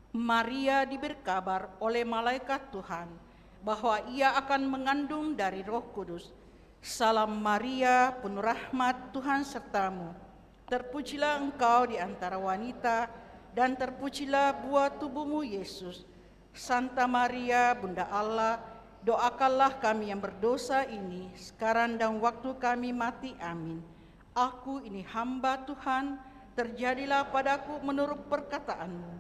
Maria diberi kabar oleh malaikat Tuhan bahwa ia akan mengandung dari Roh Kudus. Salam Maria, penuh rahmat, Tuhan sertamu. Terpujilah engkau di antara wanita, dan terpujilah buah tubuhmu Yesus. Santa Maria, Bunda Allah, doakanlah kami yang berdosa ini, sekarang dan waktu kami mati. Amin. Aku ini hamba Tuhan, terjadilah padaku menurut perkataanmu.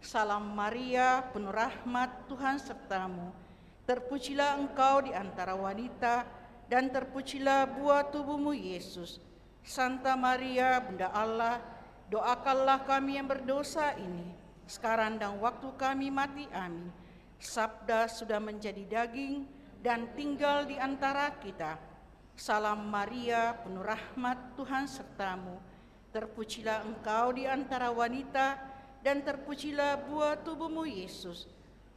Salam Maria, penuh rahmat, Tuhan sertamu. Terpujilah engkau di antara wanita, dan terpujilah buah tubuhmu Yesus. Santa Maria, Bunda Allah, doakanlah kami yang berdosa ini, sekarang dan waktu kami mati. Amin. Sabda sudah menjadi daging dan tinggal di antara kita. Salam Maria, penuh rahmat, Tuhan sertamu. Terpujilah engkau di antara wanita, dan terpujilah buah tubuhmu Yesus.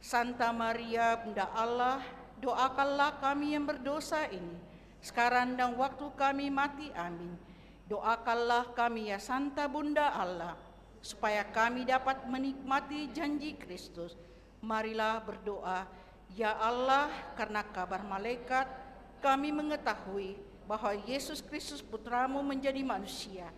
Santa Maria, Bunda Allah, doakanlah kami yang berdosa ini, sekarang dan waktu kami mati. Amin. Doakanlah kami ya Santa Bunda Allah, supaya kami dapat menikmati janji Kristus. Marilah berdoa. Ya Allah, karena kabar malaikat kami mengetahui bahwa Yesus Kristus Putramu menjadi manusia.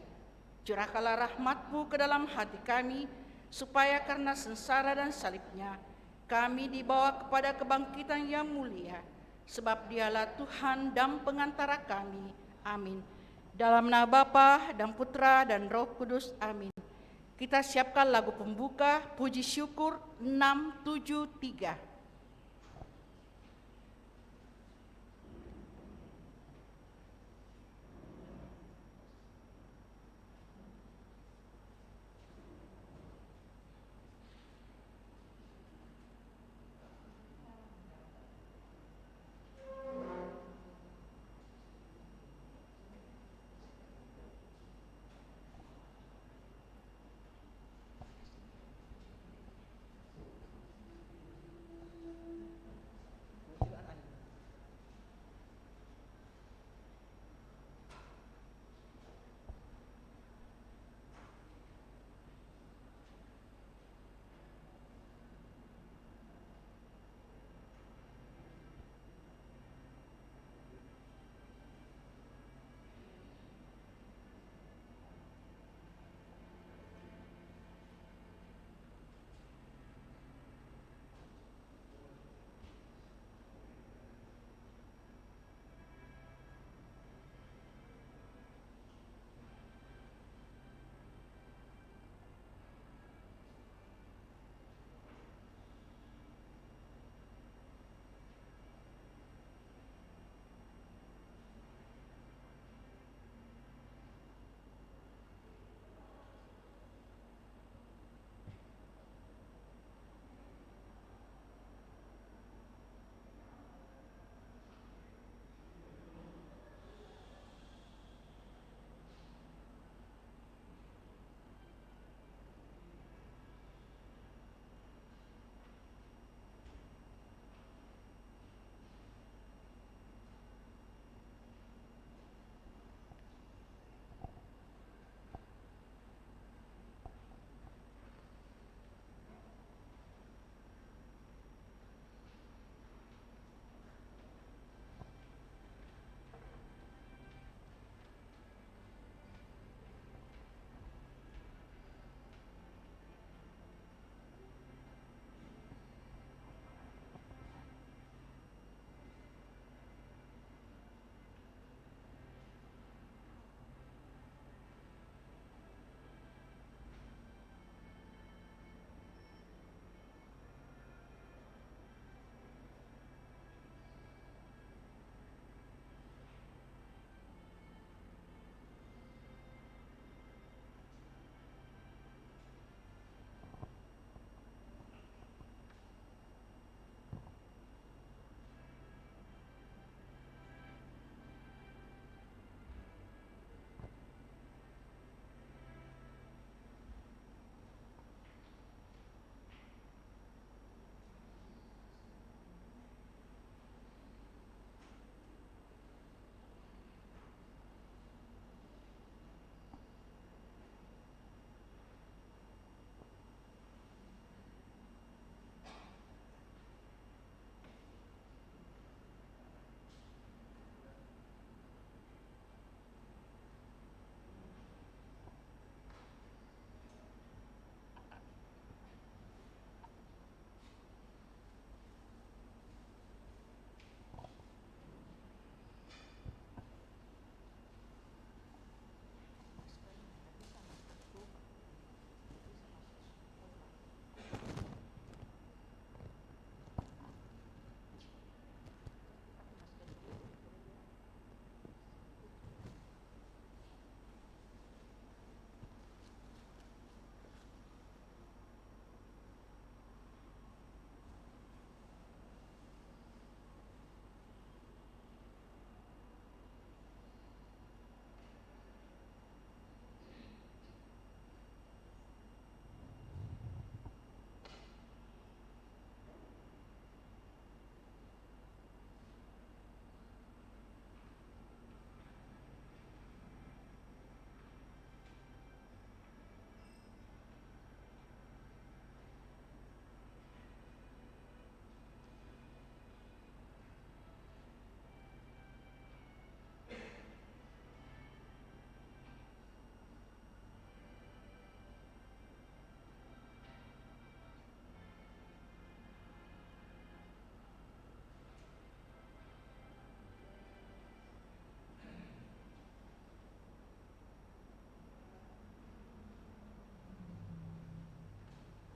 Curahkanlah rahmat-Mu ke dalam hati kami, supaya karena sengsara dan salibnya kami dibawa kepada kebangkitan yang mulia. Sebab Dialah Tuhan dan pengantara kami. Amin. Dalam nama Bapa dan Putra dan Roh Kudus. Amin. Kita siapkan lagu pembuka, puji syukur 673.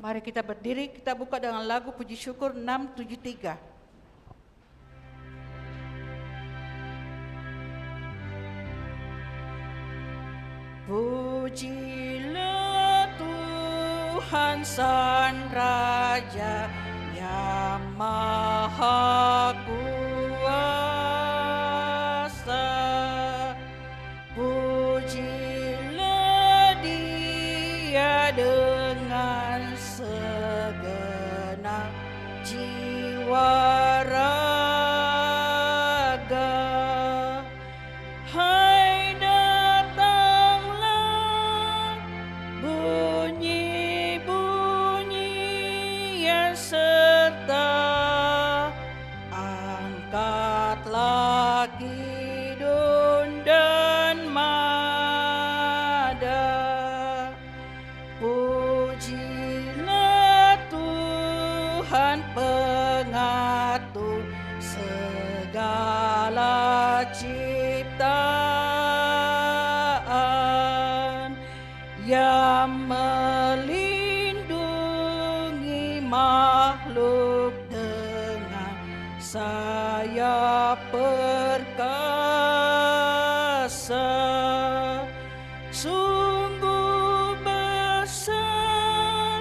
Mari kita berdiri, kita buka dengan lagu puji syukur 673. Pujilah Tuhan Sang Raja yang Maha Kuasa. Pujilah Dia dengan segenap jiwa raga. Hai datanglah bunyi-bunyian serta angkatlah kidung dan mada. Pujilah Tuhan pengatur segala ciptaan yang melindungi makhluk dengan sayap perkasa. Sungguh besar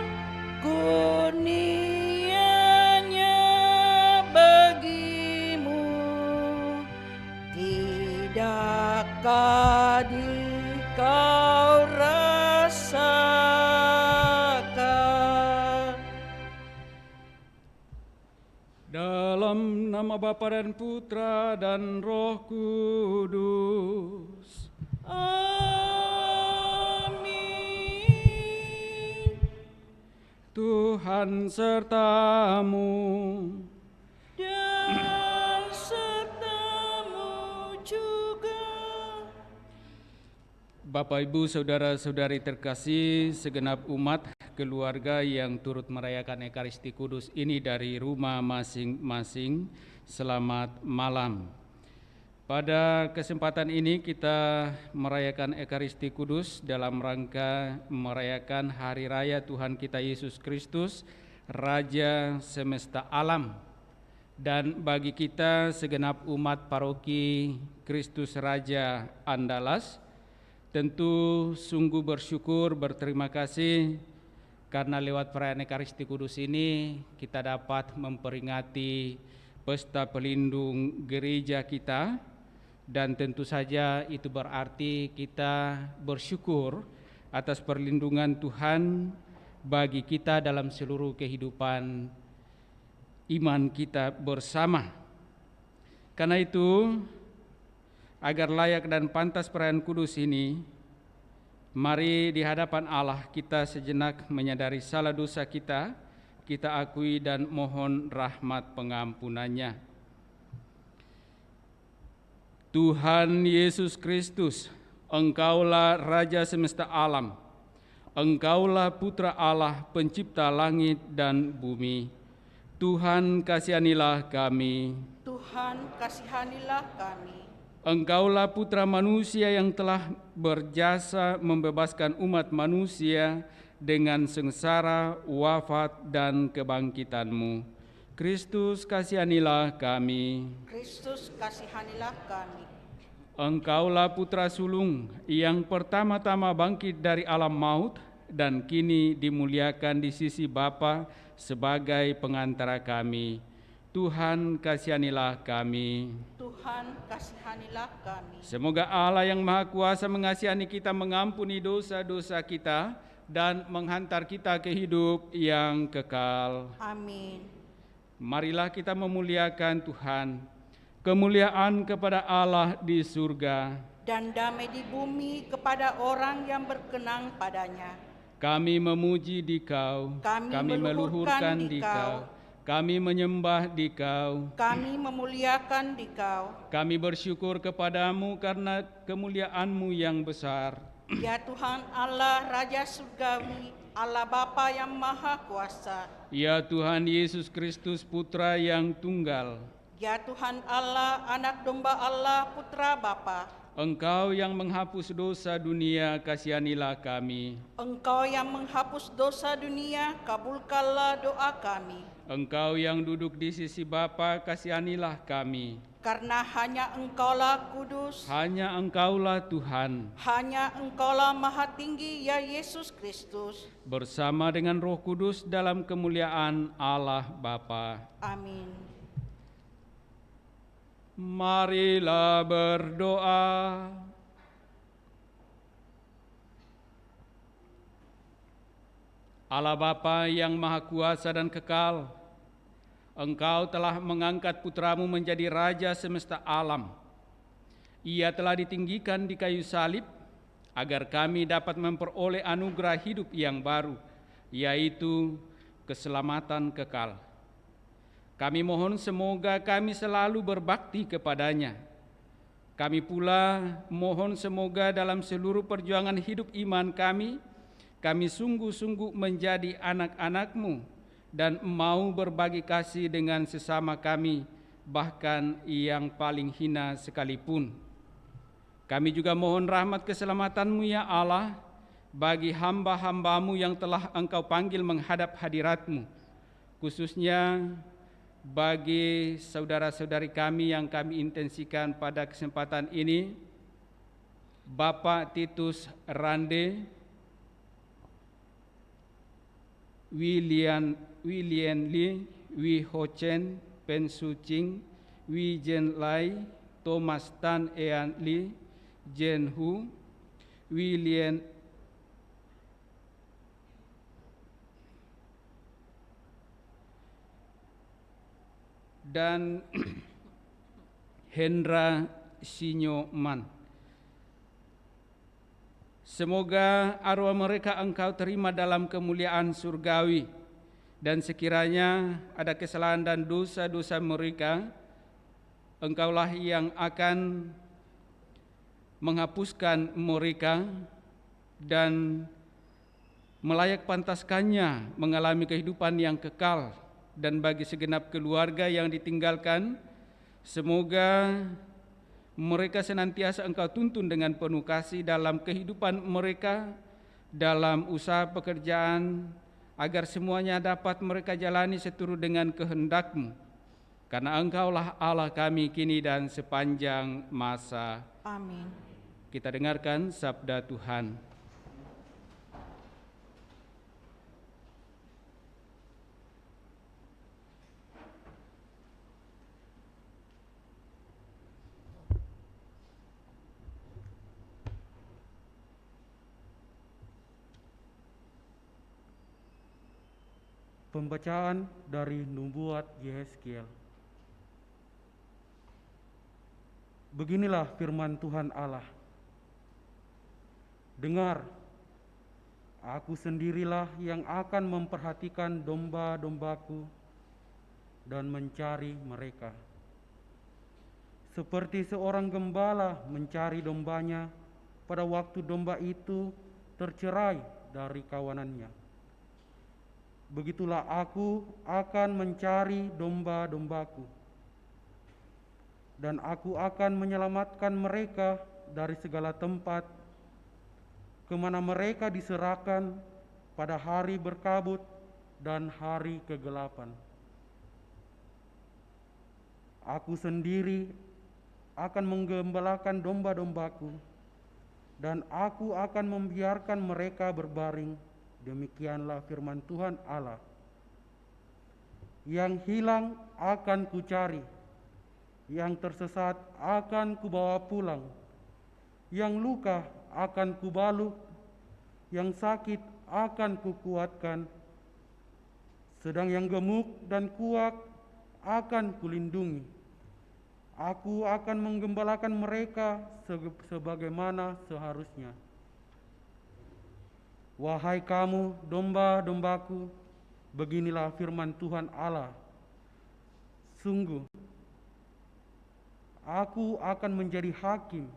kurnia-Nya bagimu, tidakkah kau rasakan? Dalam nama Bapa dan Putra dan Roh Kudus. Amin. Tuhan sertamu. Dan sertamu juga. Bapak, Ibu, Saudara-saudari terkasih, segenap umat keluarga yang turut merayakan Ekaristi Kudus ini dari rumah masing-masing, selamat malam. Pada kesempatan ini kita merayakan Ekaristi Kudus dalam rangka merayakan Hari Raya Tuhan kita Yesus Kristus, Raja semesta alam. Dan bagi kita segenap umat paroki Kristus Raja Andalas, tentu sungguh bersyukur, berterima kasih karena lewat perayaan Ekaristi Kudus ini kita dapat memperingati pesta pelindung gereja kita, dan tentu saja itu berarti kita bersyukur atas perlindungan Tuhan bagi kita dalam seluruh kehidupan iman kita bersama. Karena itu, agar layak dan pantas perayaan kudus ini, mari di hadapan Allah kita sejenak menyadari salah dosa kita akui dan mohon rahmat pengampunannya. Tuhan Yesus Kristus, Engkaulah Raja semesta alam, Engkaulah Putra Allah, Pencipta langit dan bumi. Tuhan kasihanilah kami. Tuhan kasihanilah kami. Engkaulah Putra manusia yang telah berjasa membebaskan umat manusia dengan sengsara, wafat, dan kebangkitan-Mu. Kristus kasihanilah kami. Kristus kasihanilah kami. Engkaulah Putra sulung yang pertama-tama bangkit dari alam maut dan kini dimuliakan di sisi Bapa sebagai pengantara kami. Tuhan kasihanilah kami. Tuhan kasihanilah kami. Semoga Allah yang Maha Kuasa mengasihani kita, mengampuni dosa-dosa kita, dan menghantar kita ke hidup yang kekal. Amin. Marilah kita memuliakan Tuhan. Kemuliaan kepada Allah di surga dan damai di bumi kepada orang yang berkenan padanya. Kami memuji Dikau, kami meluhurkan Dikau, kami menyembah Dikau, kami memuliakan Dikau. Kami bersyukur kepadamu karena kemuliaan-Mu yang besar. Ya Tuhan Allah Raja Surgawi, Allah Bapa yang Maha Kuasa. Ya Tuhan Yesus Kristus Putra yang tunggal. Ya Tuhan Allah, Anak Domba Allah, Putra Bapa. Engkau yang menghapus dosa dunia, kasihanilah kami. Engkau yang menghapus dosa dunia, kabulkanlah doa kami. Engkau yang duduk di sisi Bapa, kasihanilah kami. Karena hanya Engkaulah kudus, Hanya Engkaulah Tuhan, hanya Engkaulah Maha Tinggi, ya Yesus Kristus. bersama dengan Roh Kudus dalam kemuliaan Allah Bapa. Amin. Marilah berdoa. Allah Bapa yang Maha Kuasa dan Kekal, Engkau telah mengangkat putramu menjadi Raja semesta alam. Ia telah ditinggikan di kayu salib, agar kami dapat memperoleh anugerah hidup yang baru, yaitu keselamatan kekal. Kami mohon semoga kami selalu berbakti kepadanya. Kami pula mohon semoga dalam seluruh perjuangan hidup iman kami sungguh-sungguh menjadi anak-anak-Mu dan mau berbagi kasih dengan sesama kami, bahkan yang paling hina sekalipun. Kami juga mohon rahmat keselamatan-Mu ya Allah, bagi hamba-hamba-Mu yang telah Engkau panggil menghadap hadirat-Mu, khususnya bagi saudara-saudari kami yang kami intensikan pada kesempatan ini, Bapak Titus Rande, William Lee, Wi Ho Chen, Pen Su Ching, Wi Jen Lai, Thomas Tan Ean Lee, Jen Hu, William dan Hendra Sinyoman. Semoga arwah mereka Engkau terima dalam kemuliaan surgawi, dan sekiranya ada kesalahan dan dosa-dosa mereka, Engkaulah yang akan menghapuskan mereka dan melayak pantaskannya mengalami kehidupan yang kekal. Dan bagi segenap keluarga yang ditinggalkan, semoga mereka senantiasa Engkau tuntun dengan penuh kasih dalam kehidupan mereka, dalam usaha pekerjaan, agar semuanya dapat mereka jalani seturut dengan kehendak-Mu. Karena Engkaulah Allah kami kini dan sepanjang masa. Amin. Kita dengarkan sabda Tuhan. Pembacaan dari Nubuat Yehezkiel. Beginilah firman Tuhan Allah. Dengar, aku sendirilah yang akan memperhatikan domba-dombaku dan mencari mereka. Seperti seorang gembala mencari dombanya pada waktu domba itu tercerai dari kawanannya. Begitulah aku akan mencari domba-dombaku, dan aku akan menyelamatkan mereka dari segala tempat kemana mereka diserahkan pada hari berkabut dan hari kegelapan. Aku sendiri akan menggembalakan domba-dombaku, dan aku akan membiarkan mereka berbaring. Demikianlah firman Tuhan Allah. Yang hilang akan kucari, yang tersesat akan kubawa pulang, yang luka akan kubalut, yang sakit akan kukuatkan, sedang yang gemuk dan kuat akan kulindungi. Aku akan menggembalakan mereka sebagaimana seharusnya. Wahai kamu domba-dombaku, beginilah firman Tuhan Allah. Sungguh, aku akan menjadi hakim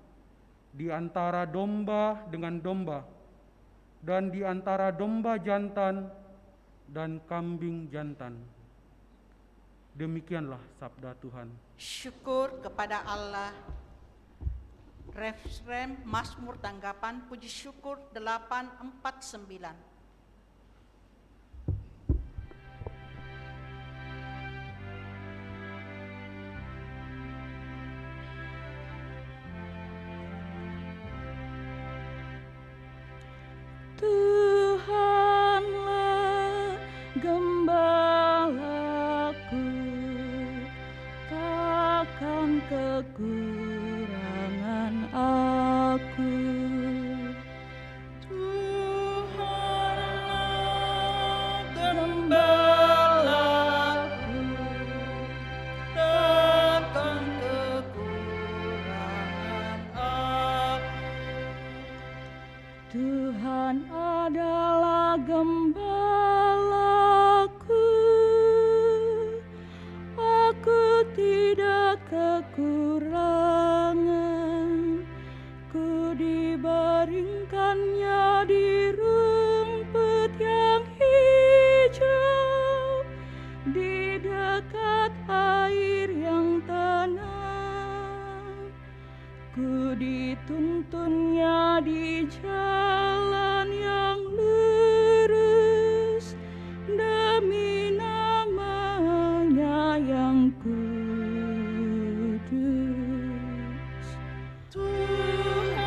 di antara domba dengan domba, dan di antara domba jantan dan kambing jantan. Demikianlah sabda Tuhan. Syukur kepada Allah. Refrem Mazmur Tanggapan Puji Syukur 849. Tuhanlah gembalaku, takkan kekurangan aku. Tuhanlah gembalaku, takkan kekurangan aku. Tuhan adalah gembalaku, aku tidak kekurangan. Ku dibaringkannya di rumput yang hijau, di dekat air yang tenang. Ku dituntunnya di jalan yang lurus, demi nama-Nya yang kudus. Tuhanlah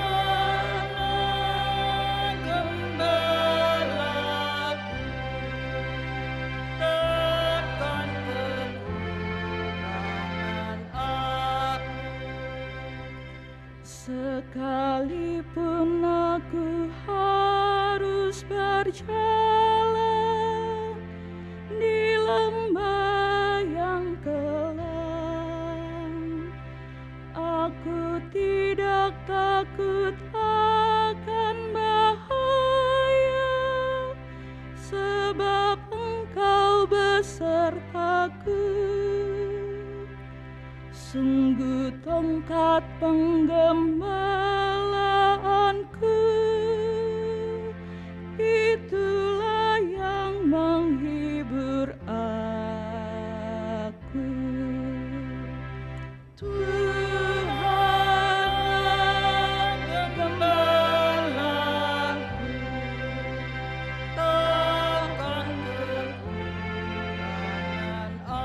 gembalaku, takkan kekurangan aku. Sekalipun aku harus berjalan di lembah yang kelam, aku tidak takut akan bahaya, sebab Engkau besertaku. Sungguh tongkat penggembalaanku, itulah yang menghibur aku. Tuhan gembalaku, takkan kekurangan aku.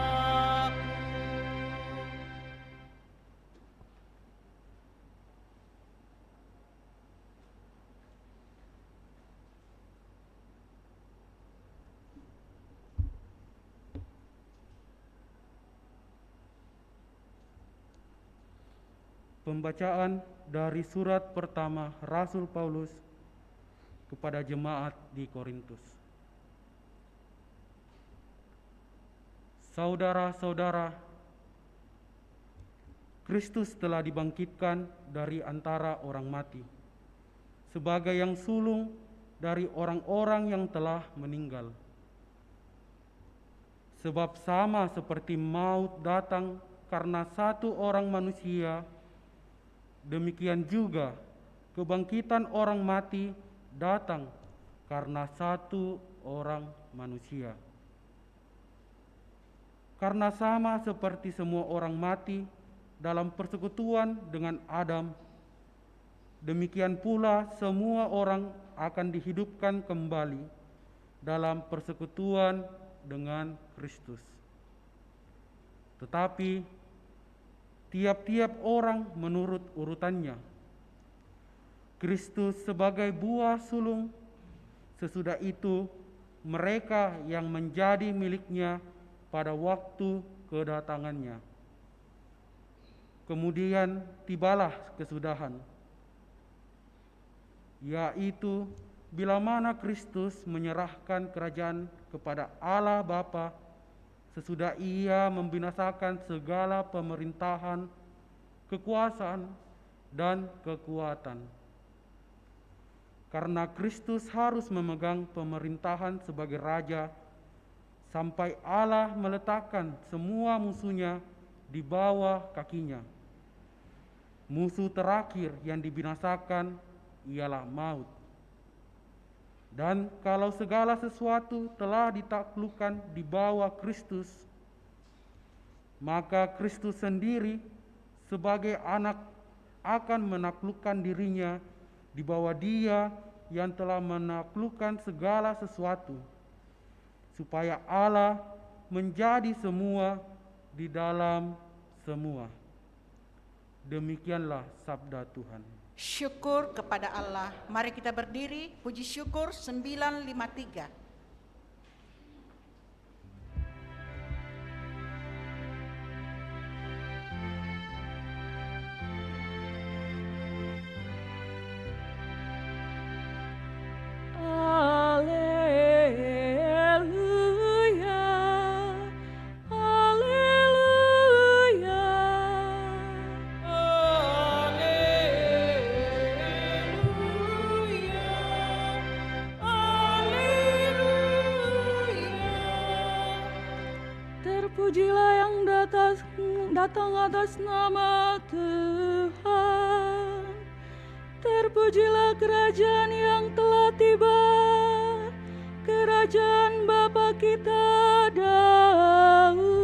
Pembacaan dari surat pertama Rasul Paulus kepada jemaat di Korintus. Saudara-saudara, Kristus telah dibangkitkan dari antara orang mati, sebagai yang sulung dari orang-orang yang telah meninggal. Sebab sama seperti maut datang karena satu orang manusia, demikian juga kebangkitan orang mati datang karena satu orang manusia. Karena sama seperti semua orang mati dalam persekutuan dengan Adam, demikian pula semua orang akan dihidupkan kembali dalam persekutuan dengan Kristus. Tetapi tiap-tiap orang menurut urutannya. Kristus sebagai buah sulung, sesudah itu mereka yang menjadi miliknya pada waktu kedatangannya. Kemudian tibalah kesudahan, yaitu bila mana Kristus menyerahkan kerajaan kepada Allah Bapa, sesudah Ia membinasakan segala pemerintahan, kekuasaan, dan kekuatan. Karena Kristus harus memegang pemerintahan sebagai Raja, sampai Allah meletakkan semua musuhnya di bawah kakinya. Musuh terakhir yang dibinasakan ialah maut. Dan kalau segala sesuatu telah ditaklukkan di bawah Kristus, maka Kristus sendiri sebagai anak akan menaklukkan dirinya di bawah Dia yang telah menaklukkan segala sesuatu, supaya Allah menjadi semua di dalam semua. Demikianlah sabda Tuhan. Syukur kepada Allah. Mari kita berdiri, puji syukur 953. Terpujilah yang datang atas nama Tuhan. Terpujilah kerajaan yang telah tiba, kerajaan Bapa kita Daud.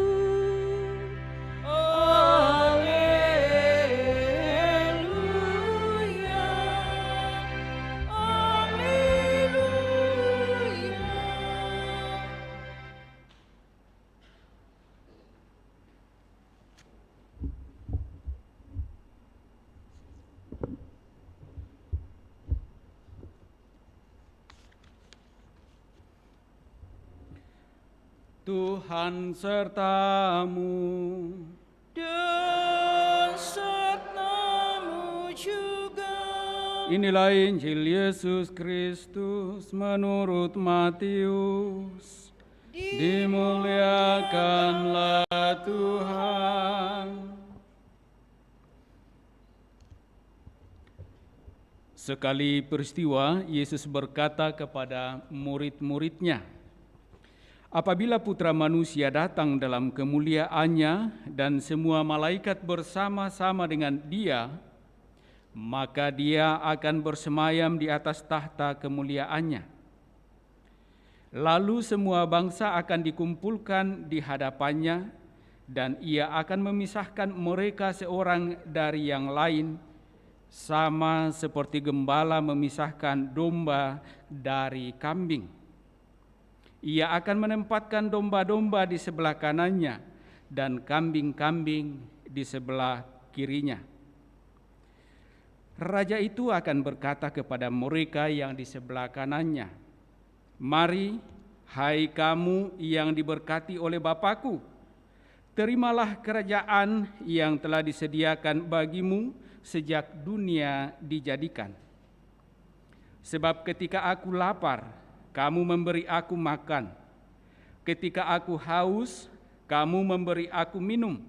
Tuhan sertamu. Dan sertamu juga. Inilah Injil Yesus Kristus menurut Matius. Dimuliakanlah Tuhan. Sekali peristiwa, Yesus berkata kepada murid-muridnya, "Apabila Putra Manusia datang dalam kemuliaannya dan semua malaikat bersama-sama dengan Dia, maka Dia akan bersemayam di atas tahta kemuliaannya. Lalu semua bangsa akan dikumpulkan di hadapannya, dan Ia akan memisahkan mereka seorang dari yang lain, sama seperti gembala memisahkan domba dari kambing. Ia akan menempatkan domba-domba di sebelah kanannya dan kambing-kambing di sebelah kirinya. Raja itu akan berkata kepada mereka yang di sebelah kanannya, 'Mari, hai kamu yang diberkati oleh Bapa-Ku, terimalah kerajaan yang telah disediakan bagimu sejak dunia dijadikan. Sebab ketika aku lapar, kamu memberi aku makan. Ketika aku haus, kamu memberi aku minum.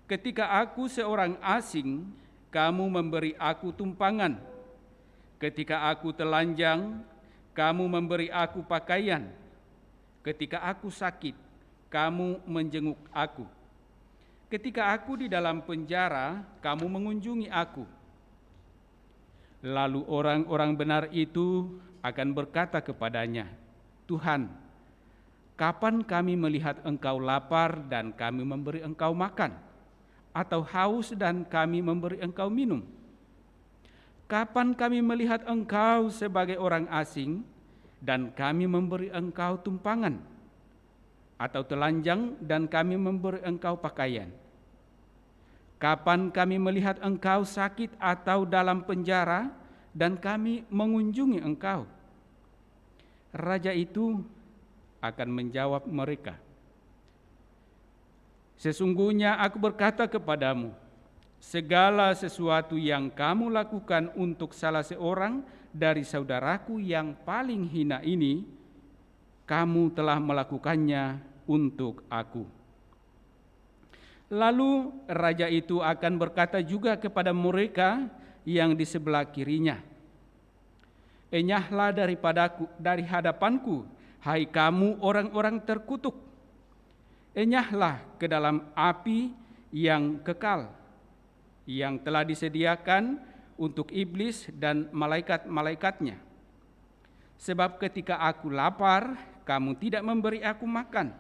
Ketika aku seorang asing, kamu memberi aku tumpangan. Ketika aku telanjang, kamu memberi aku pakaian. Ketika aku sakit, kamu menjenguk aku. Ketika aku di dalam penjara, kamu mengunjungi aku.' Lalu orang-orang benar itu akan berkata kepadanya, 'Tuhan, kapan kami melihat Engkau lapar dan kami memberi Engkau makan, atau haus dan kami memberi Engkau minum? Kapan kami melihat Engkau sebagai orang asing dan kami memberi Engkau tumpangan, atau telanjang dan kami memberi Engkau pakaian? Kapan kami melihat Engkau sakit atau dalam penjara dan kami mengunjungi Engkau?' Raja itu akan menjawab mereka, 'Sesungguhnya aku berkata kepadamu, segala sesuatu yang kamu lakukan untuk salah seorang dari saudaraku yang paling hina ini, kamu telah melakukannya untuk aku.' Lalu raja itu akan berkata juga kepada mereka yang di sebelah kirinya, 'Enyahlah dari hadapanku, hai kamu orang-orang terkutuk. Enyahlah ke dalam api yang kekal, yang telah disediakan untuk iblis dan malaikat-malaikatnya. Sebab ketika aku lapar, kamu tidak memberi aku makan.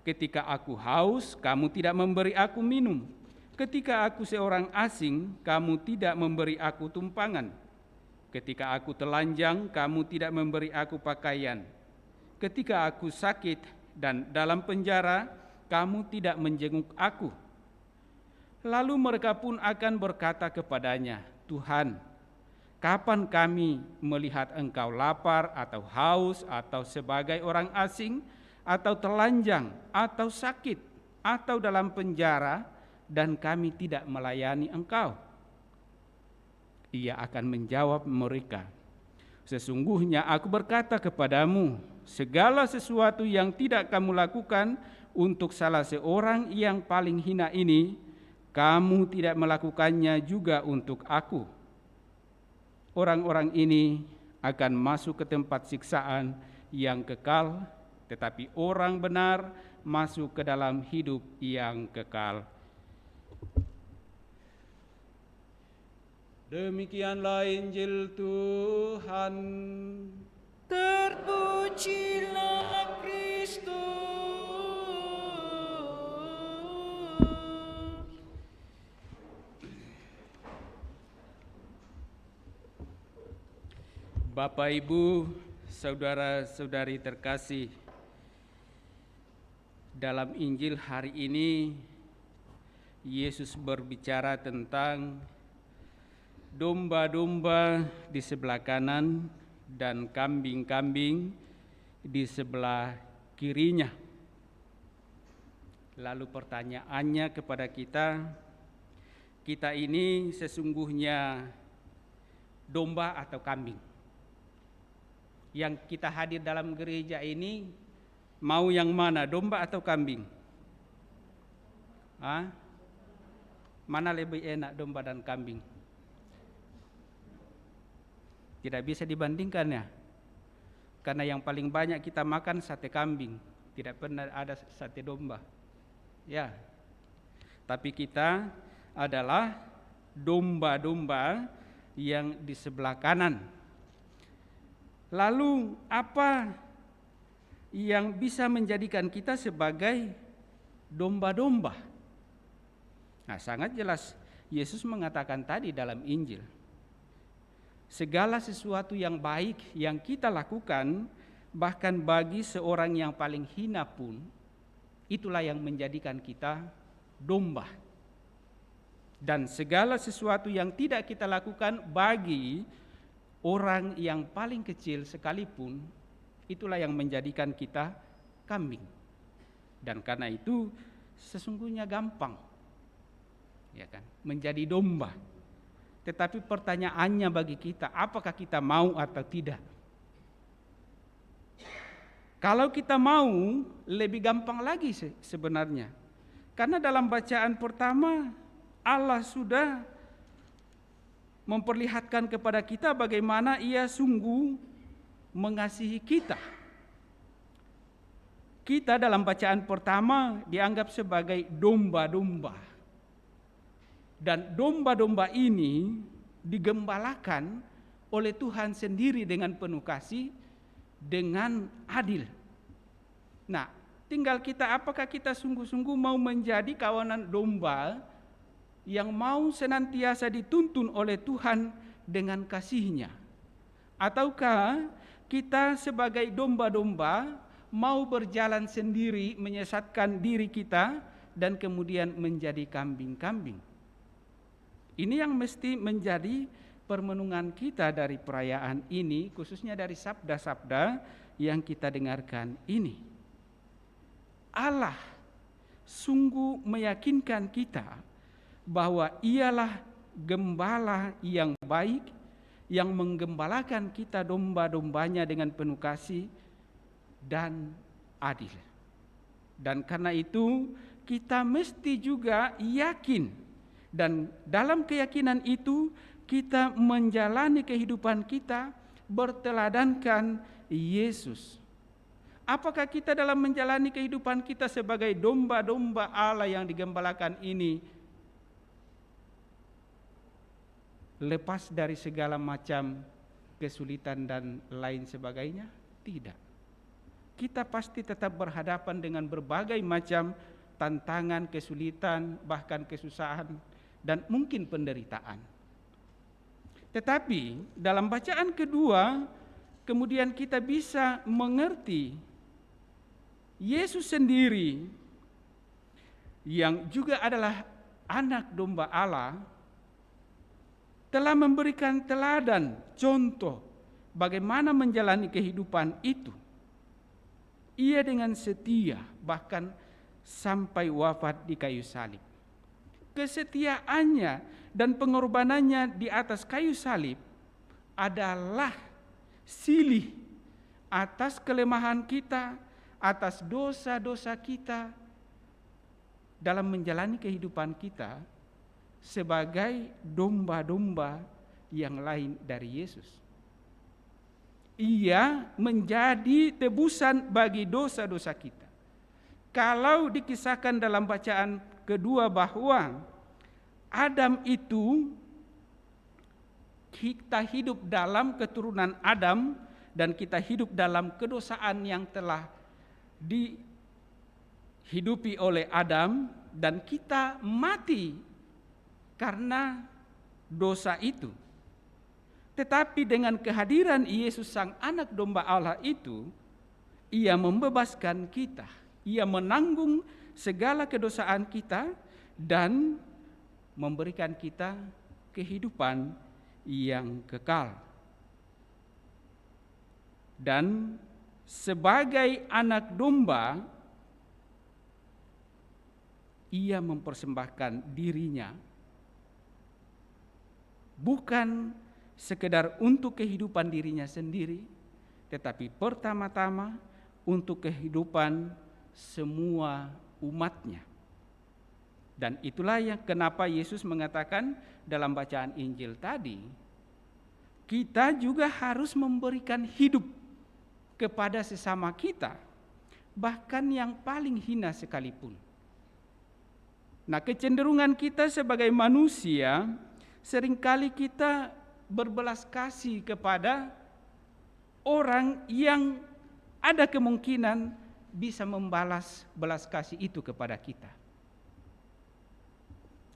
Ketika aku haus, kamu tidak memberi aku minum. Ketika aku seorang asing, kamu tidak memberi aku tumpangan. Ketika aku telanjang, kamu tidak memberi aku pakaian. Ketika aku sakit dan dalam penjara, kamu tidak menjenguk aku. Lalu mereka pun akan berkata kepadanya, Tuhan, kapan kami melihat engkau lapar atau haus atau sebagai orang asing atau telanjang atau sakit atau dalam penjara dan kami tidak melayani engkau? Ia akan menjawab mereka, sesungguhnya aku berkata kepadamu, segala sesuatu yang tidak kamu lakukan untuk salah seorang yang paling hina ini, kamu tidak melakukannya juga untuk aku. Orang-orang ini akan masuk ke tempat siksaan yang kekal, tetapi orang benar masuk ke dalam hidup yang kekal. Demikianlah Injil Tuhan. Terpujilah Kristus. Bapak, Ibu, saudara-saudari terkasih, dalam Injil hari ini Yesus berbicara tentang domba-domba di sebelah kanan dan kambing-kambing di sebelah kirinya. Lalu pertanyaannya kepada kita ini sesungguhnya domba atau kambing? Yang kita hadir dalam gereja ini mau yang mana, domba atau kambing? Mana lebih enak, domba dan kambing? Tidak bisa dibandingkan ya. Karena yang paling banyak kita makan sate kambing, tidak pernah ada sate domba. Ya. Tapi kita adalah domba-domba yang di sebelah kanan. Lalu apa yang bisa menjadikan kita sebagai domba-domba? Nah, sangat jelas Yesus mengatakan tadi dalam Injil, segala sesuatu yang baik yang kita lakukan, bahkan bagi seorang yang paling hina pun, itulah yang menjadikan kita domba. Dan segala sesuatu yang tidak kita lakukan bagi orang yang paling kecil sekalipun, itulah yang menjadikan kita kambing. Dan karena itu sesungguhnya gampang, ya kan, menjadi domba. Tetapi pertanyaannya bagi kita, apakah kita mau atau tidak? Kalau kita mau, lebih gampang lagi sebenarnya. Karena dalam bacaan pertama, Allah sudah memperlihatkan kepada kita bagaimana Ia sungguh mengasihi kita. Kita dalam bacaan pertama dianggap sebagai domba-domba. Dan domba-domba ini digembalakan oleh Tuhan sendiri dengan penuh kasih, dengan adil. Nah, tinggal kita, apakah kita sungguh-sungguh mau menjadi kawanan domba yang mau senantiasa dituntun oleh Tuhan dengan kasih-Nya? Ataukah kita sebagai domba-domba mau berjalan sendiri, menyesatkan diri kita, dan kemudian menjadi kambing-kambing? Ini yang mesti menjadi permenungan kita dari perayaan ini, khususnya dari sabda-sabda yang kita dengarkan ini. Allah sungguh meyakinkan kita bahwa Ialah gembala yang baik, yang menggembalakan kita domba-dombanya dengan penuh kasih dan adil. Dan karena itu kita mesti juga yakin, dan dalam keyakinan itu kita menjalani kehidupan kita berteladankan Yesus. Apakah kita dalam menjalani kehidupan kita sebagai domba-domba Allah yang digembalakan ini lepas dari segala macam kesulitan dan lain sebagainya? Tidak. Kita pasti tetap berhadapan dengan berbagai macam tantangan, kesulitan, bahkan kesusahan, dan mungkin penderitaan. Tetapi dalam bacaan kedua, kemudian kita bisa mengerti Yesus sendiri yang juga adalah anak domba Allah telah memberikan teladan, contoh bagaimana menjalani kehidupan itu. Ia dengan setia bahkan sampai wafat di kayu salib. Kesetiaannya dan pengorbanannya di atas kayu salib adalah silih atas kelemahan kita, atas dosa-dosa kita dalam menjalani kehidupan kita sebagai domba-domba yang lain dari Yesus. Ia menjadi tebusan bagi dosa-dosa kita. Kalau dikisahkan dalam bacaan kedua bahwa Adam itu, kita hidup dalam keturunan Adam dan kita hidup dalam kedosaan yang telah dihidupi oleh Adam, dan kita mati karena dosa itu. Tetapi dengan kehadiran Yesus sang anak domba Allah itu, ia membebaskan kita, ia menanggung segala kedosaan kita dan memberikan kita kehidupan yang kekal. Dan sebagai anak domba, ia mempersembahkan dirinya bukan sekedar untuk kehidupan dirinya sendiri, tetapi pertama-tama untuk kehidupan semua umatnya. Dan itulah yang kenapa Yesus mengatakan dalam bacaan Injil tadi, kita juga harus memberikan hidup kepada sesama kita, bahkan yang paling hina sekalipun. Nah, kecenderungan kita sebagai manusia, seringkali kita berbelas kasih kepada orang yang ada kemungkinan bisa membalas belas kasih itu kepada kita.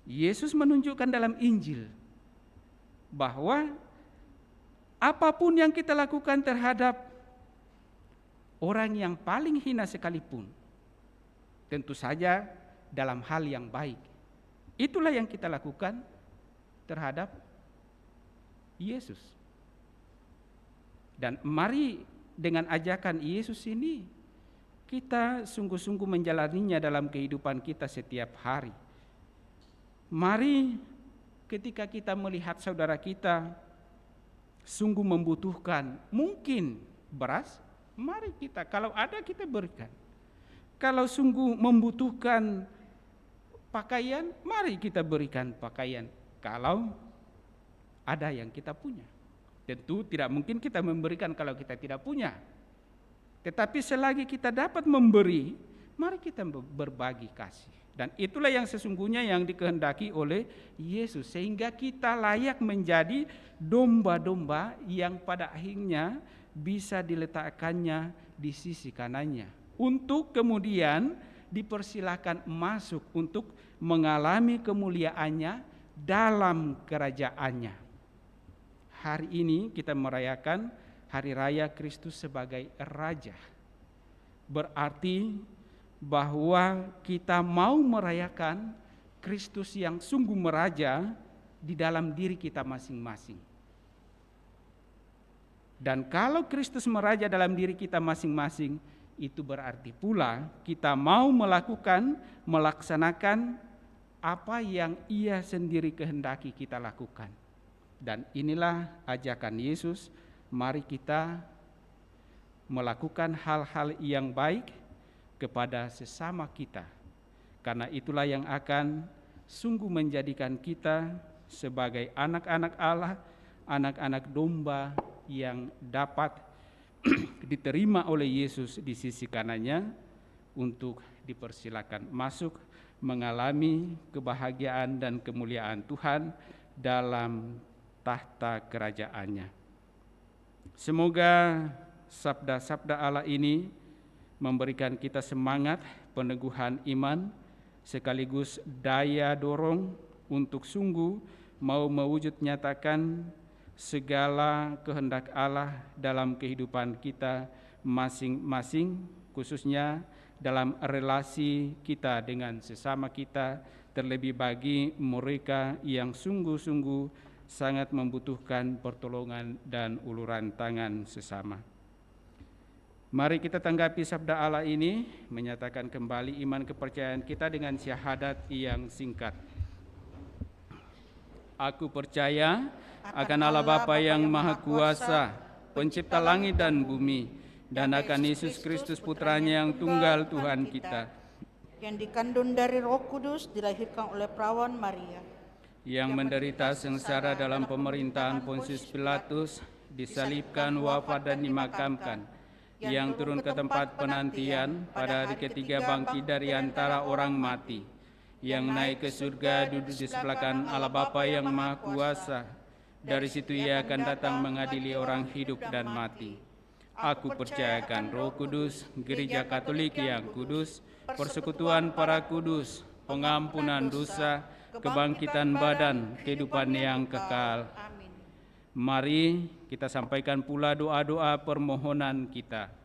Yesus menunjukkan dalam Injil bahwa apapun yang kita lakukan terhadap orang yang paling hina sekalipun, tentu saja dalam hal yang baik, itulah yang kita lakukan terhadap Yesus. Dan mari dengan ajakan Yesus ini kita sungguh-sungguh menjalaninya dalam kehidupan kita setiap hari. Mari ketika kita melihat saudara kita sungguh membutuhkan mungkin beras, mari kita, kalau ada kita berikan. Kalau sungguh membutuhkan pakaian, mari kita berikan pakaian. Kalau ada yang kita punya. Tentu tidak mungkin kita memberikan kalau kita tidak punya. Tetapi selagi kita dapat memberi, mari kita berbagi kasih. Dan itulah yang sesungguhnya yang dikehendaki oleh Yesus, sehingga kita layak menjadi domba-domba yang pada akhirnya bisa diletakkannya di sisi kanannya, untuk kemudian dipersilakan masuk untuk mengalami kemuliaannya dalam kerajaannya. Hari ini kita merayakan Hari Raya Kristus sebagai Raja. Berarti bahwa kita mau merayakan Kristus yang sungguh meraja di dalam diri kita masing-masing. Dan kalau Kristus meraja dalam diri kita masing-masing, itu berarti pula kita mau melaksanakan apa yang Ia sendiri kehendaki kita lakukan. Dan inilah ajakan Yesus, mari kita melakukan hal-hal yang baik kepada sesama kita, karena itulah yang akan sungguh menjadikan kita sebagai anak-anak Allah, anak-anak domba yang dapat diterima oleh Yesus di sisi kanannya untuk dipersilakan masuk mengalami kebahagiaan dan kemuliaan Tuhan dalam tahta kerajaannya. Semoga sabda-sabda Allah ini memberikan kita semangat, peneguhan iman, sekaligus daya dorong untuk sungguh mau mewujud nyatakan segala kehendak Allah dalam kehidupan kita masing-masing, khususnya dalam relasi kita dengan sesama kita, terlebih bagi mereka yang sungguh-sungguh sangat membutuhkan pertolongan dan uluran tangan sesama. Mari kita tanggapi sabda Allah ini, menyatakan kembali iman kepercayaan kita dengan syahadat yang singkat. Aku percaya akan Allah Bapa yang Maha Kuasa, pencipta langit dan bumi, dan akan Yesus Kristus putranya yang tunggal Tuhan kita, yang dikandung dari Roh Kudus, dilahirkan oleh perawan Maria, yang menderita sengsara dalam pemerintahan Pontius Pilatus, disalibkan, wafat dan dimakamkan, yang turun ke tempat penantian, pada hari ketiga bangkit dari antara orang mati, yang naik ke surga, duduk di sebelah kanan Allah Bapa yang Maha Kuasa. Dari situ Ia akan datang mengadili orang hidup dan mati. Aku percayakan Roh Kudus, Gereja Katolik yang kudus, persekutuan para kudus, pengampunan dosa, kebangkitan badan, kehidupan yang kekal. Amin. Mari kita sampaikan pula doa-doa permohonan kita.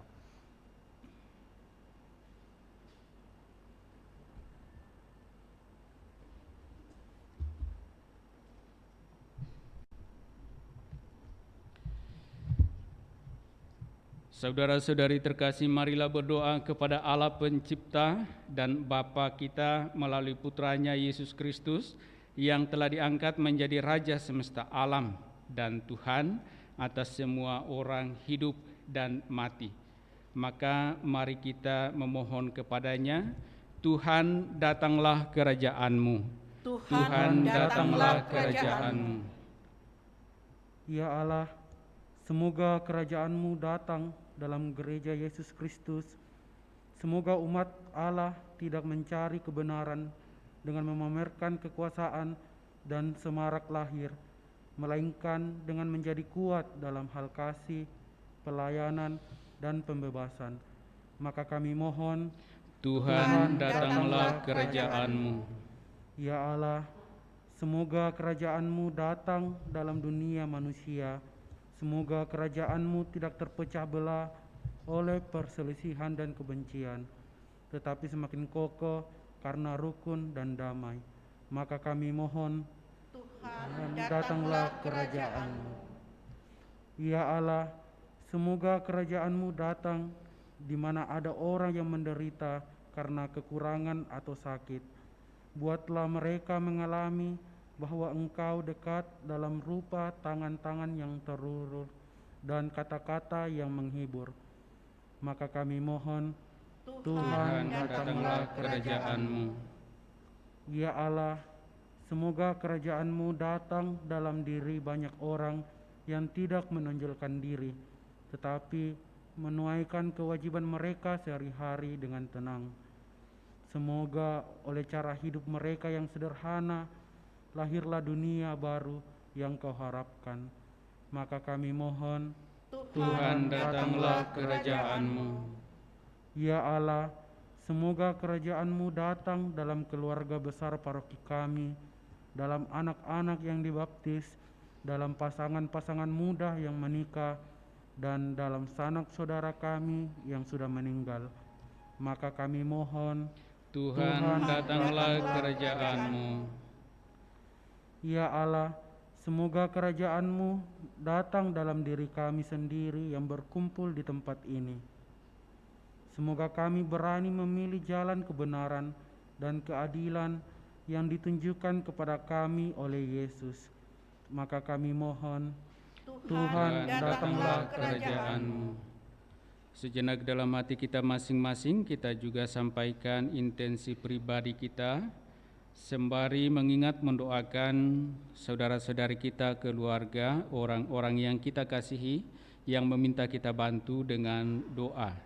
Saudara-saudari terkasih, marilah berdoa kepada Allah Pencipta dan Bapa kita melalui putranya Yesus Kristus yang telah diangkat menjadi Raja semesta alam dan Tuhan atas semua orang hidup dan mati. Maka mari kita memohon kepadanya, Tuhan datanglah kerajaan-Mu. Tuhan datanglah kerajaan-Mu. Ya Allah, semoga kerajaan-Mu datang dalam gereja Yesus Kristus. Semoga umat Allah tidak mencari kebenaran dengan memamerkan kekuasaan dan semarak lahir, melainkan dengan menjadi kuat dalam hal kasih, pelayanan, dan pembebasan. Maka kami mohon, Tuhan datanglah kerajaan-Mu. Ya Allah, semoga kerajaan-Mu datang dalam dunia manusia. Semoga kerajaan-Mu tidak terpecah belah oleh perselisihan dan kebencian, tetapi semakin kokoh karena rukun dan damai. Maka kami mohon, Tuhan datanglah kerajaan-Mu. Ya Allah, semoga kerajaan-Mu datang di mana ada orang yang menderita karena kekurangan atau sakit. Buatlah mereka mengalami bahwa Engkau dekat dalam rupa tangan-tangan yang terulur dan kata-kata yang menghibur. Maka kami mohon, Tuhan datanglah kerajaan-Mu. Ya Allah, semoga kerajaan-Mu datang dalam diri banyak orang yang tidak menonjolkan diri, tetapi menunaikan kewajiban mereka sehari-hari dengan tenang. Semoga oleh cara hidup mereka yang sederhana, lahirlah dunia baru yang Kau harapkan. Maka kami mohon, Tuhan datanglah kerajaan-Mu. Ya Allah, semoga kerajaan-Mu datang dalam keluarga besar paroki kami, dalam anak-anak yang dibaptis, dalam pasangan-pasangan muda yang menikah, dan dalam sanak saudara kami yang sudah meninggal. Maka kami mohon, Tuhan datanglah kerajaan-Mu. Ya Allah, semoga kerajaan-Mu datang dalam diri kami sendiri yang berkumpul di tempat ini. Semoga kami berani memilih jalan kebenaran dan keadilan yang ditunjukkan kepada kami oleh Yesus. Maka kami mohon, Tuhan datanglah kerajaan-Mu. Sejenak dalam hati kita masing-masing, kita juga sampaikan intensi pribadi kita, sembari mengingat mendoakan saudara-saudari kita, keluarga, orang-orang yang kita kasihi, yang meminta kita bantu dengan doa.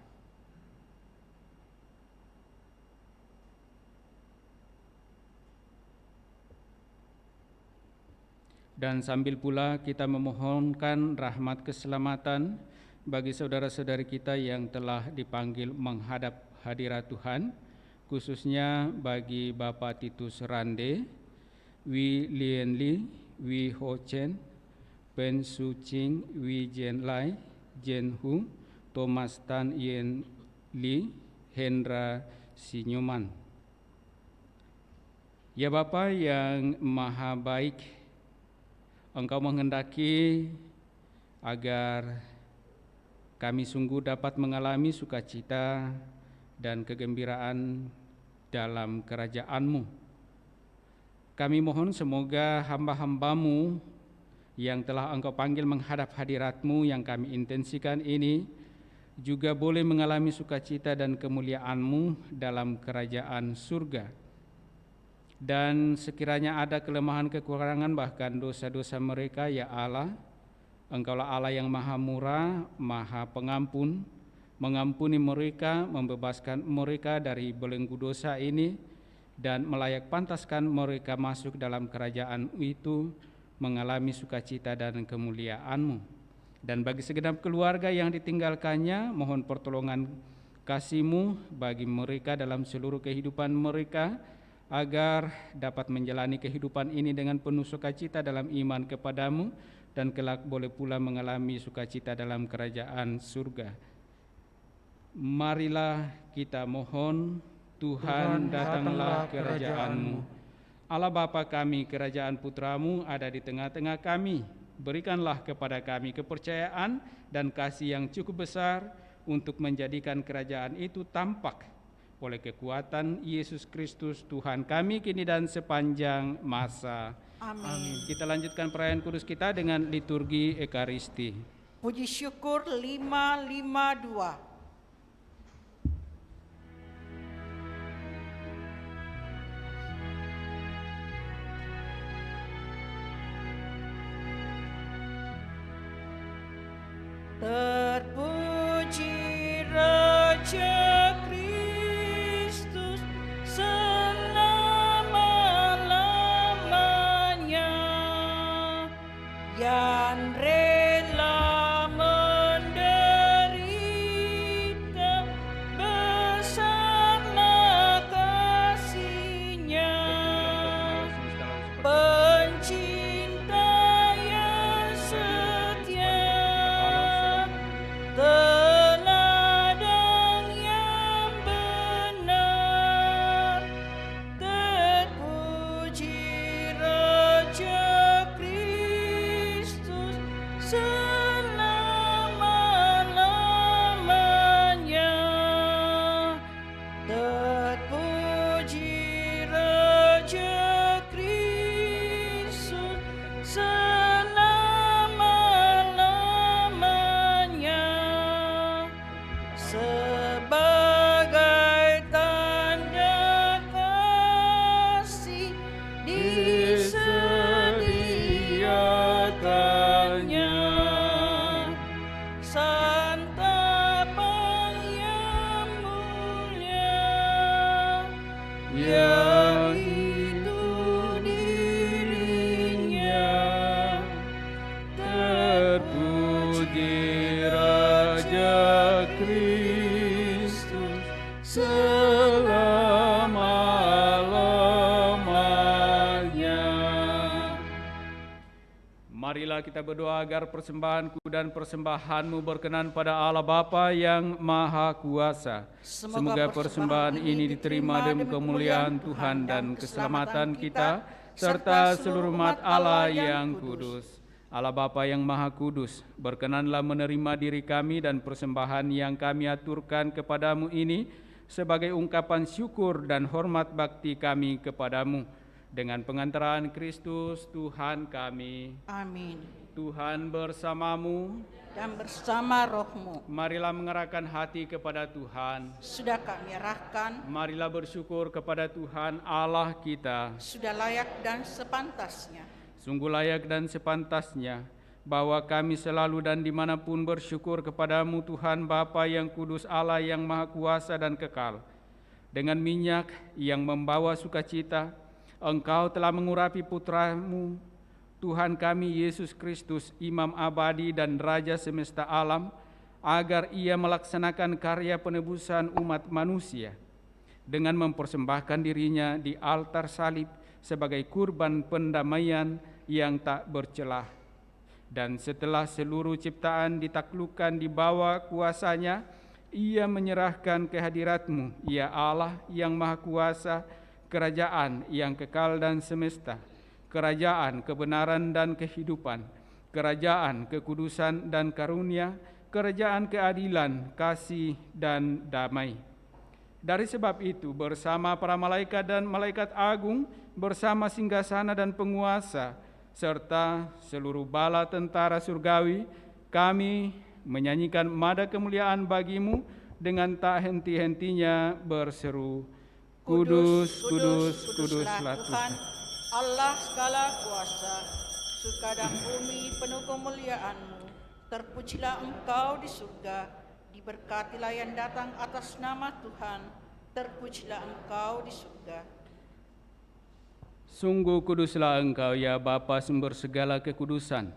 Dan sambil pula kita memohonkan rahmat keselamatan bagi saudara-saudari kita yang telah dipanggil menghadap hadirat Tuhan, khususnya bagi Bapak Titus Rande, Wi Lien Li, Wi Ho Chen, Pen Su Ching, Wi Jen Lai, Jen Hu, Thomas Tan Yen Li, Hendra Sinyuman. Ya Bapa yang Maha Baik, Engkau menghendaki agar kami sungguh dapat mengalami sukacita dan kegembiraan dalam kerajaan-Mu. Kami mohon semoga hamba-hamba-Mu yang telah Engkau panggil menghadap hadirat-Mu yang kami intensikan ini juga boleh mengalami sukacita dan kemuliaan-Mu dalam kerajaan surga. Dan sekiranya ada kelemahan kekurangan bahkan dosa-dosa mereka, ya Allah, Engkaulah Allah yang maha murah, maha pengampun, mengampuni mereka, membebaskan mereka dari belenggu dosa ini, dan melayak pantaskan mereka masuk dalam kerajaan itu, mengalami sukacita dan kemuliaan-Mu. Dan bagi segenap keluarga yang ditinggalkannya, mohon pertolongan kasih-Mu bagi mereka dalam seluruh kehidupan mereka, agar dapat menjalani kehidupan ini dengan penuh sukacita dalam iman kepadamu, dan kelak boleh pula mengalami sukacita dalam kerajaan surga. Marilah kita mohon, Tuhan datanglah kerajaan-Mu. Allah Bapa kami, kerajaan Putra-Mu ada di tengah-tengah kami. Berikanlah kepada kami kepercayaan dan kasih yang cukup besar untuk menjadikan kerajaan itu tampak oleh kekuatan Yesus Kristus Tuhan kami kini dan sepanjang masa. Amin. Kita lanjutkan perayaan kudus kita dengan liturgi Ekaristi. Puji syukur 552. Terpuji Raja Kristus selama-lamanya, yang rela menderita bersama kasih-Nya. Pencinta yang setia, teladan yang benar, terpuji Raja Kristus selama-lamanya. Terpuji Raja Kristus selama-lamanya. Sebagai tanda kasih disediakannya santapan yang mulia, yaitu dirinya. Terpuji Raja Kristus selama-lamanya. Marilah kita berdoa agar persembahanku dan persembahanmu berkenan pada Allah Bapa yang Maha Kuasa. Semoga persembahan ini diterima demi kemuliaan Tuhan dan keselamatan kita, serta seluruh umat Allah yang kudus. Allah Bapa yang Maha Kudus, berkenanlah menerima diri kami dan persembahan yang kami aturkan kepadamu ini sebagai ungkapan syukur dan hormat bakti kami kepadamu. Dengan pengantaraan Kristus Tuhan kami. Amin. Tuhan bersamamu. Dan bersama rohmu, Marilah mengerahkan hati kepada Tuhan. sudah kami arahkan, Marilah bersyukur kepada Tuhan Allah kita. sudah layak dan sepantasnya. Sungguh layak dan sepantasnya bahwa kami selalu dan dimanapun bersyukur kepadamu Tuhan Bapa yang kudus, Allah yang Maha Kuasa dan kekal. Dengan minyak yang membawa sukacita, Engkau telah mengurapi Putra-Mu, Tuhan kami Yesus Kristus, Imam abadi dan Raja semesta alam, agar Ia melaksanakan karya penebusan umat manusia. dengan mempersembahkan dirinya di altar salib sebagai kurban pendamaian yang tak bercelah. Dan setelah seluruh ciptaan ditaklukkan di bawah kuasanya, ia menyerahkan kehadirat-Mu, ya Allah yang Maha Kuasa, kerajaan yang kekal dan semesta, kerajaan kebenaran dan kehidupan, kerajaan kekudusan dan karunia, kerajaan keadilan, kasih, dan damai. Dari sebab itu, bersama para malaikat dan malaikat agung, bersama singgasana dan penguasa, serta seluruh bala tentara surgawi, kami menyanyikan mada kemuliaan bagi-Mu dengan tak henti-hentinya berseru, Kudus, kudus, kuduslah Tuhan, Allah segala kuasa, surga dan bumi penuh kemuliaan-Mu. Terpujilah Engkau di surga, diberkatilah yang datang atas nama Tuhan, terpujilah Engkau di surga. Sungguh kuduslah Engkau, ya Bapa sumber segala kekudusan.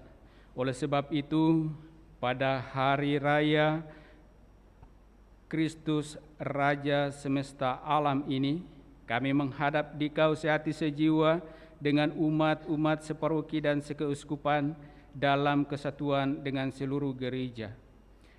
Oleh sebab itu, pada hari raya Kristus Raja semesta alam ini, kami menghadap di Kau sehati sejiwa dengan umat-umat separoki dan sekeuskupan dalam kesatuan dengan seluruh gereja.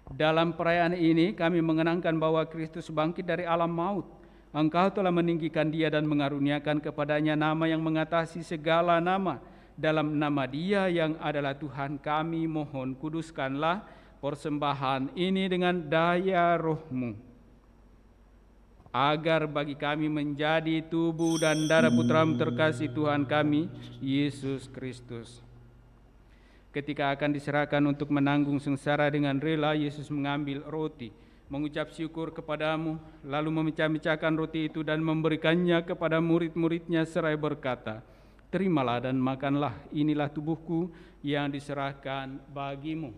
Dalam perayaan ini kami mengenangkan bahwa Kristus bangkit dari alam maut. Engkau telah meninggikan Dia dan mengaruniakan kepadanya nama yang mengatasi segala nama. Dalam nama Dia yang adalah Tuhan, kami mohon kuduskanlah persembahan ini dengan daya Roh-Mu, agar bagi kami menjadi tubuh dan darah Putra-Mu terkasih Tuhan kami, Yesus Kristus. Ketika akan diserahkan untuk menanggung sengsara dengan rela, Yesus mengambil roti, mengucap syukur kepadamu, lalu memecah-mecahkan roti itu dan memberikannya kepada murid-muridnya seraya berkata, terimalah dan makanlah, inilah tubuhku yang diserahkan bagimu.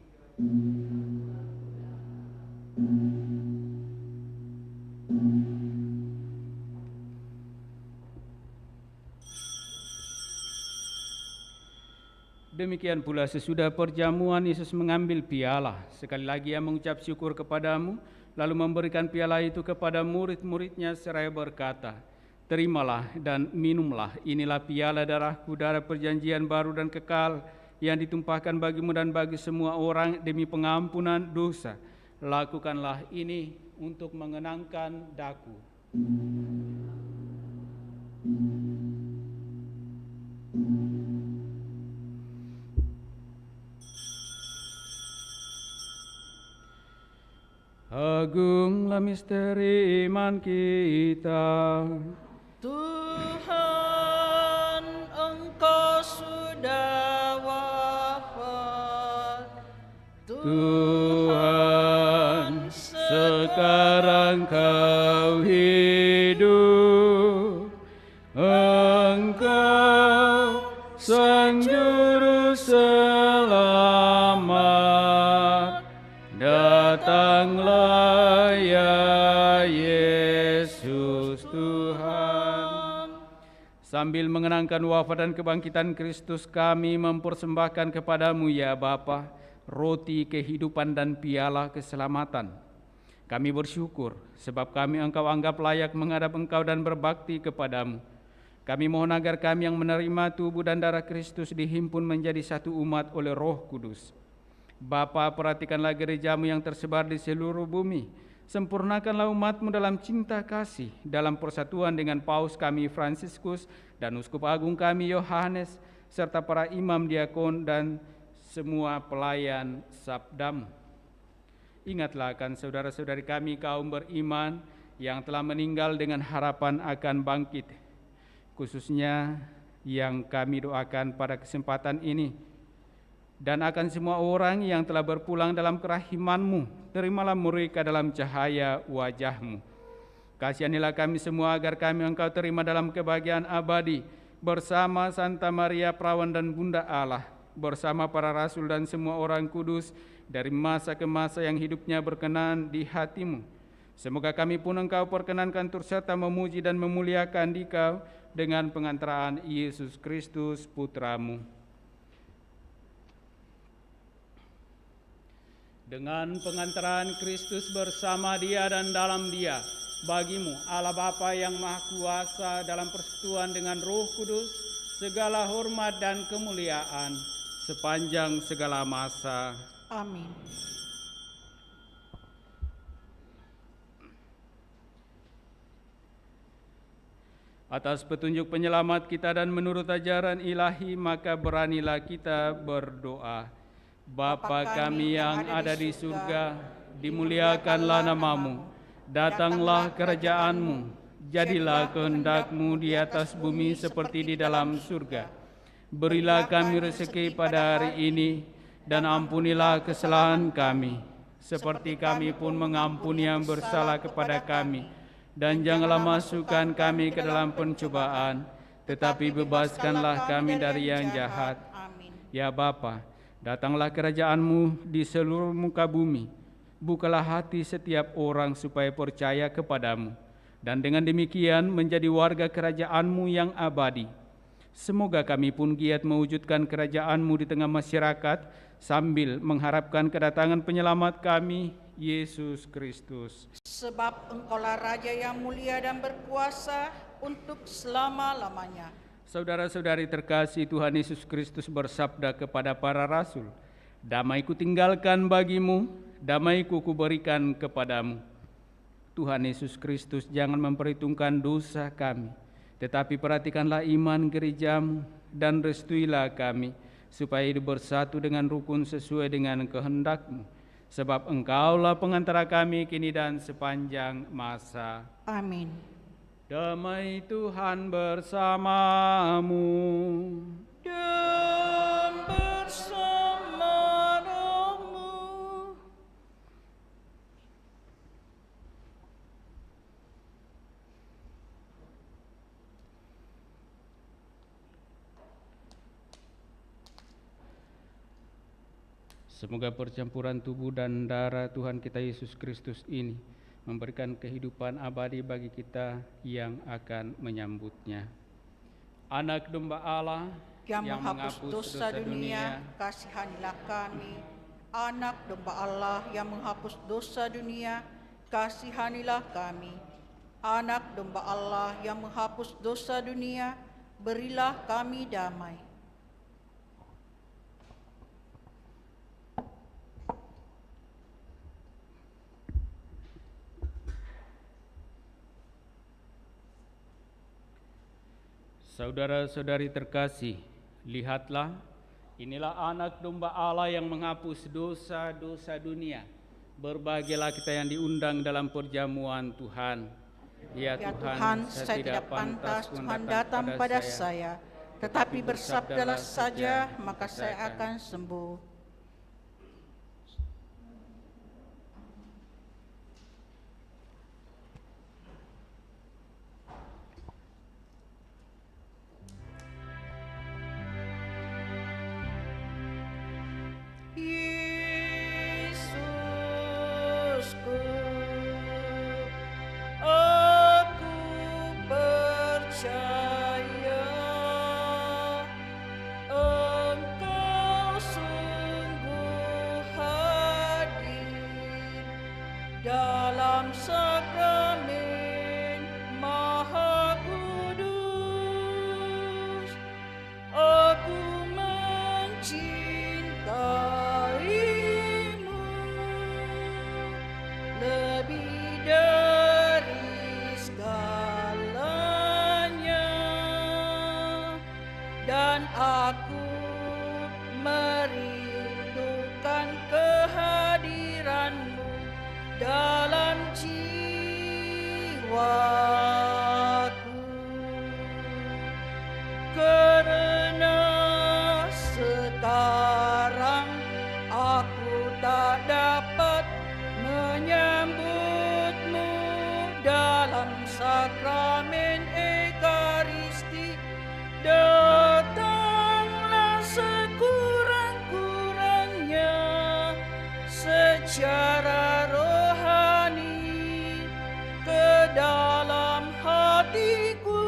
Demikian pula sesudah perjamuan, Yesus mengambil piala. Sekali lagi Ia mengucap syukur kepadamu, lalu memberikan piala itu kepada murid-muridnya seraya berkata, terimalah dan minumlah, inilah piala darahku, darah perjanjian baru dan kekal, yang ditumpahkan bagimu dan bagi semua orang demi pengampunan dosa. Lakukanlah ini untuk mengenangkan daku. Agunglah misteri iman kita. Tuhan, Engkau sudah wafat. Tuhan, sekarang Kau hidup. Engkau Sang Juru Selamat. Datanglah ya Yesus Tuhan. Sambil mengenangkan wafat dan kebangkitan Kristus, kami mempersembahkan kepadamu ya Bapa, roti kehidupan dan piala keselamatan. Kami bersyukur sebab kami Engkau anggap layak menghadap Engkau dan berbakti kepadamu. Kami mohon agar kami yang menerima tubuh dan darah Kristus dihimpun menjadi satu umat oleh Roh Kudus. Bapa, perhatikanlah gerejamu yang tersebar di seluruh bumi. Sempurnakanlah umat-Mu dalam cinta kasih, dalam persatuan dengan Paus kami Fransiskus dan Uskup Agung kami Yohanes, serta para imam diakon dan semua pelayan sabda-Mu. Ingatlah akan saudara-saudari kami kaum beriman yang telah meninggal dengan harapan akan bangkit, khususnya yang kami doakan pada kesempatan ini, dan akan semua orang yang telah berpulang dalam kerahiman-Mu, terimalah mereka dalam cahaya wajah-Mu. Kasihanilah kami semua agar kami Engkau terima dalam kebahagiaan abadi, bersama Santa Maria Perawan dan Bunda Allah, bersama para rasul dan semua orang kudus, dari masa ke masa yang hidupnya berkenan di hati-Mu. Semoga kami pun Engkau perkenankan turut serta memuji dan memuliakan Dikau dengan pengantaraan Yesus Kristus Putra-Mu. Dengan pengantaran Kristus bersama Dia dan dalam Dia, Bagimu, Allah Bapa yang Maha Kuasa dalam persekutuan dengan Roh Kudus, segala hormat dan kemuliaan sepanjang segala masa. Amin. Atas petunjuk penyelamat kita dan menurut ajaran ilahi, maka beranilah kita berdoa. Bapa kami yang ada di surga, dimuliakanlah namamu. Datanglah kerajaan-Mu, jadilah kehendak-Mu di atas bumi seperti di dalam surga. Berilah kami rezeki pada hari ini, dan ampunilah kesalahan kami, seperti kami pun mengampuni yang bersalah kepada kami. Dan janganlah masukkan kami ke dalam pencobaan, tetapi bebaskanlah kami dari yang jahat. Amin. Ya Bapa, datanglah kerajaan-Mu di seluruh muka bumi. Bukalah hati setiap orang supaya percaya kepadamu, dan dengan demikian menjadi warga kerajaan-Mu yang abadi. Semoga kami pun giat mewujudkan kerajaan-Mu di tengah masyarakat, sambil mengharapkan kedatangan penyelamat kami, Yesus Kristus. Sebab Engkaulah Raja yang mulia dan berkuasa untuk selama-lamanya. Saudara-saudari terkasih, Tuhan Yesus Kristus bersabda kepada para rasul, "Damai-Ku tinggalkan bagimu, damai-Ku kuberikan kepadamu." Tuhan Yesus Kristus jangan memperhitungkan dosa kami, tetapi perhatikanlah iman gereja-Mu dan restuilah kami, supaya hidup bersatu dengan rukun sesuai dengan kehendak-Mu. Sebab Engkaulah pengantara kami kini dan sepanjang masa. Amin. Damai Tuhan bersamamu. Dan bersama rohmu. Semoga percampuran tubuh dan darah Tuhan kita Yesus Kristus ini memberikan kehidupan abadi bagi kita yang akan menyambutnya. Anak domba Allah Yang menghapus dosa dunia, kasihanilah kami. Anak domba Allah yang menghapus dosa dunia, kasihanilah kami. Anak domba Allah yang menghapus dosa dunia, berilah kami damai. Saudara-saudari terkasih, lihatlah, inilah anak domba Allah yang menghapus dosa-dosa dunia. Berbahagialah kita yang diundang dalam perjamuan Tuhan. Ya Tuhan, saya tidak pantas Tuhan datang pada saya, tetapi bersabdalah saja, maka saya akan sembuh. Yesusku, aku percaya Engkau sungguh hadir dalam sakramen Maha Kudus. Aku mencintaimu lebih dari segalanya, dan aku merindukan kehadiranmu dalam jiwaku. Karena sekarang aku tak dapat menyambutmu dalam sakramen Ekaristi, datanglah sekurang-kurangnya secara rohani ke dalam hatiku.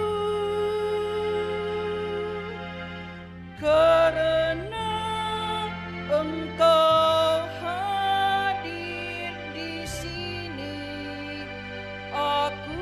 Karena Engkau hadir di sini, aku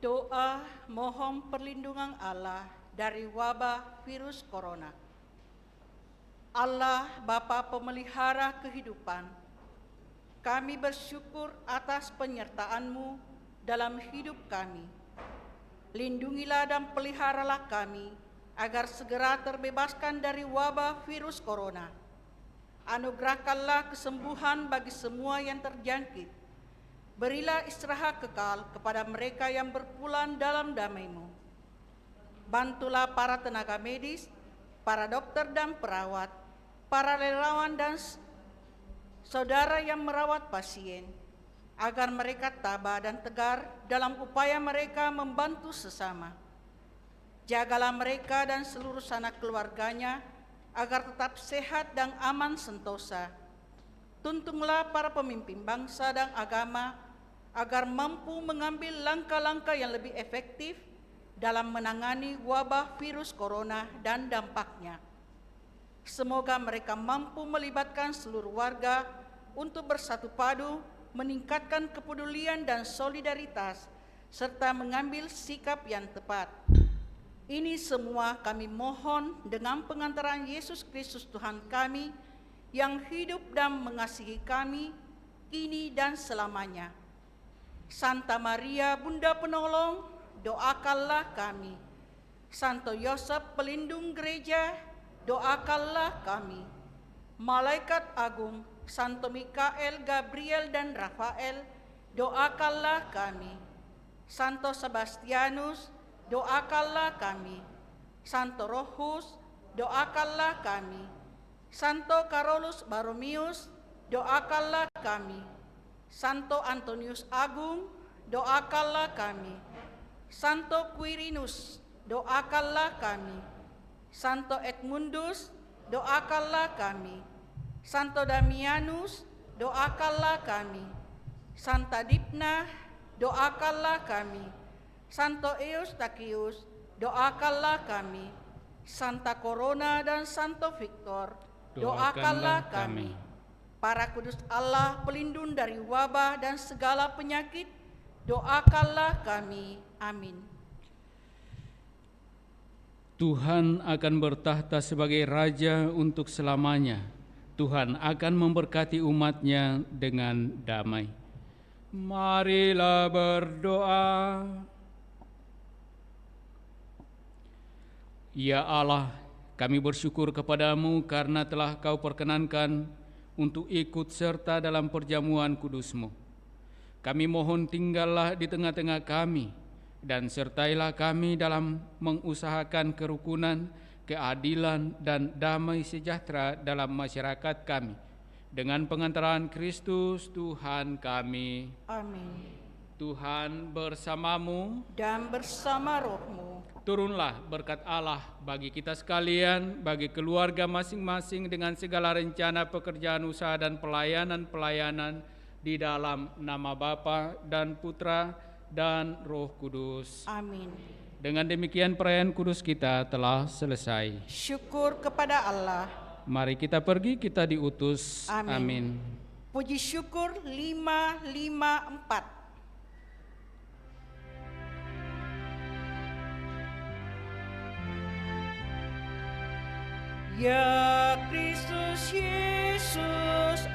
Doa mohon perlindungan Allah dari wabah virus corona. Allah Bapa pemelihara kehidupan, kami bersyukur atas penyertaan-Mu dalam hidup kami. Lindungilah dan peliharalah kami agar segera terbebaskan dari wabah virus corona. Anugerahkanlah kesembuhan bagi semua yang terjangkit. Berilah istirahat kekal kepada mereka yang berpulang dalam damai-Mu. Bantulah para tenaga medis, para dokter dan perawat, para relawan dan saudara yang merawat pasien, agar mereka tabah dan tegar dalam upaya mereka membantu sesama. Jagalah mereka dan seluruh sanak keluarganya agar tetap sehat dan aman sentosa. Tuntunlah para pemimpin bangsa dan agama agar mampu mengambil langkah-langkah yang lebih efektif dalam menangani wabah virus corona dan dampaknya. Semoga mereka mampu melibatkan seluruh warga untuk bersatu padu, meningkatkan kepedulian dan solidaritas, serta mengambil sikap yang tepat. Ini semua kami mohon dengan pengantaran Yesus Kristus Tuhan kami, yang hidup dan mengasihi kami, kini dan selamanya. Santa Maria, Bunda Penolong, doakanlah kami. Santo Yosef, pelindung gereja, doakanlah kami. Malaikat agung, Santo Mikael, Gabriel, dan Rafael, doakanlah kami. Santo Sebastianus, doakanlah kami. Santo Rohus, doakanlah kami. Santo Carolus Baromius, doakanlah kami. Santo Antonius Agung, doakanlah kami. Santo Quirinus, doakanlah kami. Santo Edmundus, doakanlah kami. Santo Damianus, doakanlah kami. Santa Dipna, doakanlah kami. Santo Eustachius, doakanlah kami. Santa Corona dan Santo Victor, doakanlah kami. Para kudus Allah, pelindung dari wabah dan segala penyakit, doakanlah kami. Amin. Tuhan akan bertahta sebagai Raja untuk selamanya. Tuhan akan memberkati umat-Nya dengan damai. Marilah berdoa. Ya Allah, kami bersyukur kepadamu karena telah Kau perkenankan untuk ikut serta dalam perjamuan kudus-Mu. Kami mohon tinggallah di tengah-tengah kami, dan sertailah kami dalam mengusahakan kerukunan, keadilan, dan damai sejahtera dalam masyarakat kami. Dengan pengantaran Kristus Tuhan kami. Amin. Tuhan bersamamu Dan bersama rohmu. Turunlah berkat Allah bagi kita sekalian, bagi keluarga masing-masing dengan segala rencana pekerjaan usaha dan pelayanan-pelayanan di dalam nama Bapa dan Putra dan Roh Kudus. Amin. Dengan demikian perayaan kudus kita telah selesai. Syukur kepada Allah. Mari kita pergi, kita diutus. Amin. Amin. Puji syukur 554. Ya Kristus Yesus